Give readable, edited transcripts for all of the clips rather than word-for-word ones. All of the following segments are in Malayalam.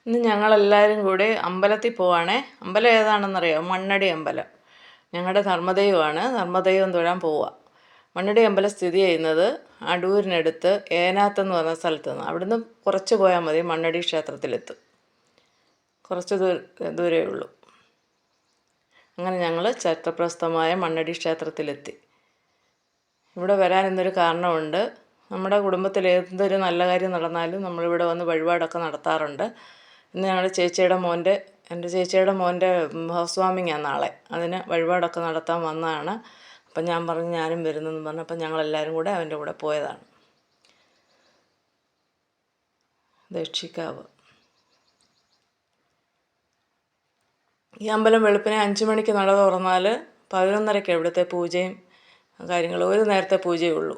ഇന്ന് ഞങ്ങളെല്ലാവരും കൂടി അമ്പലത്തിൽ പോവാണേ. അമ്പലം ഏതാണെന്നറിയോ? മണ്ണടി അമ്പലം. ഞങ്ങളുടെ ധർമ്മദൈവമാണ്. ധർമ്മദൈവം തൊഴാൻ പോവുക. മണ്ണടി അമ്പലം സ്ഥിതി ചെയ്യുന്നത് അടൂരിനടുത്ത് ഏനാത്ത് എന്ന് പറഞ്ഞ സ്ഥലത്ത് നിന്ന്. അവിടുന്ന് കുറച്ച് പോയാൽ മതി, മണ്ണടി ക്ഷേത്രത്തിലെത്തും. കുറച്ച് ദൂരമേ ഉള്ളൂ. അങ്ങനെ ഞങ്ങൾ ചരിത്രപ്രസിദ്ധമായ മണ്ണടി ക്ഷേത്രത്തിലെത്തി. ഇവിടെ വരാൻ ഇന്നൊരു കാരണമുണ്ട്. നമ്മുടെ കുടുംബത്തിൽ എന്തൊരു നല്ല കാര്യം നടന്നാലും നമ്മളിവിടെ വന്ന് വഴിപാടൊക്കെ നടത്താറുണ്ട്. ഇന്ന് ഞങ്ങളുടെ എൻ്റെ ചേച്ചിയുടെ മോൻ്റെ ഹൗസ് വാമിങ്ങാണ് നാളെ. അതിന് വഴിപാടൊക്കെ നടത്താൻ വന്നതാണ്. അപ്പം ഞാൻ പറഞ്ഞു ഞാനും വരുന്നെന്ന് പറഞ്ഞപ്പോൾ ഞങ്ങളെല്ലാവരും കൂടെ അവൻ്റെ കൂടെ പോയതാണ്. ദക്ഷിക്കാവ്. ഈ അമ്പലം വെളുപ്പിനെ 5 മണിക്ക് നട തുറന്നാൽ 11:30 ഇവിടുത്തെ പൂജയും കാര്യങ്ങളും. ഒരു നേരത്തെ പൂജയേ ഉള്ളൂ.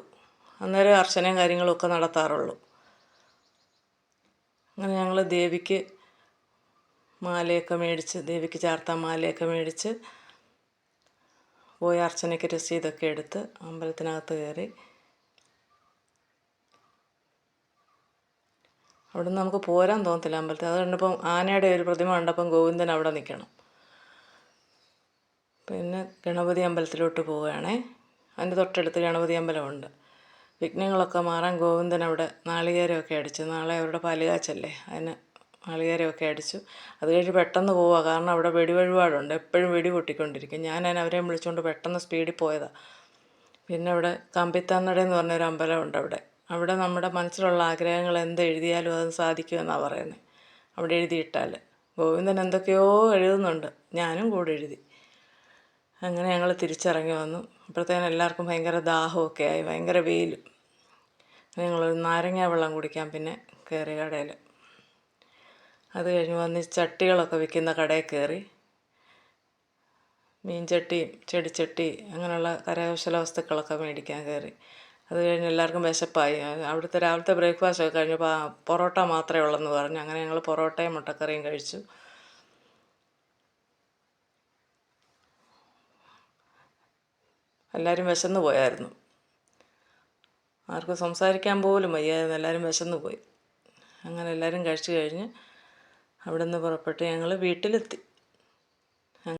അന്നേരം അർച്ചനയും കാര്യങ്ങളും ഒക്കെ നടത്താറുള്ളൂ. അങ്ങനെ ഞങ്ങൾ ദേവിക്ക് മാലയൊക്കെ മേടിച്ച്, ദേവിക്ക് ചാർത്താൻ മാലയൊക്കെ മേടിച്ച് പോയി അർച്ചനയ്ക്ക് രസീതൊക്കെ എടുത്ത് അമ്പലത്തിനകത്ത് കയറി. അവിടെ നിന്ന് നമുക്ക് പോരാൻ തോന്നത്തില്ല അമ്പലത്തിൽ. അത് കണ്ടപ്പം ആനയുടെ ഒരു പ്രതിമ കണ്ടപ്പം ഗോവിന്ദൻ അവിടെ നിൽക്കണം. പിന്നെ ഗണപതി അമ്പലത്തിലോട്ട് പോവുകയാണേ. അതിൻ്റെ തൊട്ടടുത്ത് ഗണപതി അമ്പലമുണ്ട്. വിഘ്നങ്ങളൊക്കെ മാറാൻ ഗോവിന്ദൻ അവിടെ നാളികേരമൊക്കെ അടിച്ചു. നാളെ അവരുടെ പാലുകാച്ചല്ലേ, അതിന് നാളികേരമൊക്കെ അടിച്ചു. അത് കഴിഞ്ഞ് പെട്ടെന്ന് പോവുക, കാരണം അവിടെ വെടിവഴിപാടുണ്ട്. എപ്പോഴും വെടി പൊട്ടിക്കൊണ്ടിരിക്കും. ഞാൻ അവരെയും വിളിച്ചുകൊണ്ട് പെട്ടെന്ന് സ്പീഡിൽ പോയതാണ്. പിന്നെ അവിടെ കമ്പിത്തന്നടയെന്ന് പറഞ്ഞൊരു അമ്പലമുണ്ട്. അവിടെ നമ്മുടെ മനസ്സിലുള്ള ആഗ്രഹങ്ങൾ എന്ത് എഴുതിയാലും അത് സാധിക്കുമെന്നാണ് പറയുന്നത്. അവിടെ എഴുതിയിട്ടാൽ ഗോവിന്ദൻ എന്തൊക്കെയോ എഴുതുന്നുണ്ട്. ഞാനും കൂടെ എഴുതി. അങ്ങനെ ഞങ്ങൾ തിരിച്ചിറങ്ങി വന്നു. അപ്പോഴത്തേനും എല്ലാവർക്കും ഭയങ്കര ദാഹമൊക്കെ ആയി, ഭയങ്കര വെയിലും. ഞങ്ങളൊരു നാരങ്ങ വെള്ളം കുടിക്കാൻ പിന്നെ കയറി കടയിൽ. അത് കഴിഞ്ഞ് വന്ന് ചട്ടികളൊക്കെ വിൽക്കുന്ന കടയിൽ കയറി. മീൻചട്ടി, ചെടിച്ചട്ടി, അങ്ങനെയുള്ള കരകൗശല വസ്തുക്കളൊക്കെ മേടിക്കാൻ കയറി. അത് കഴിഞ്ഞ് എല്ലാവർക്കും വിശപ്പായി. അവിടുത്തെ രാവിലത്തെ ബ്രേക്ക്ഫാസ്റ്റൊക്കെ കഴിഞ്ഞപ്പോൾ പൊറോട്ട മാത്രമേ ഉള്ളെന്ന് പറഞ്ഞു. അങ്ങനെ ഞങ്ങൾ പൊറോട്ടയും മുട്ടക്കറിയും കഴിച്ചു. എല്ലാവരും വിശന്ന് പോയായിരുന്നു. ആർക്കും സംസാരിക്കാൻ പോലും വയ്യായിരുന്നു. എല്ലാവരും വിശന്ന് പോയി. അങ്ങനെ എല്ലാവരും കഴിച്ചു കഴിഞ്ഞ് അവിടെ നിന്ന് പുറപ്പെട്ട് ഞങ്ങൾ വീട്ടിലെത്തി.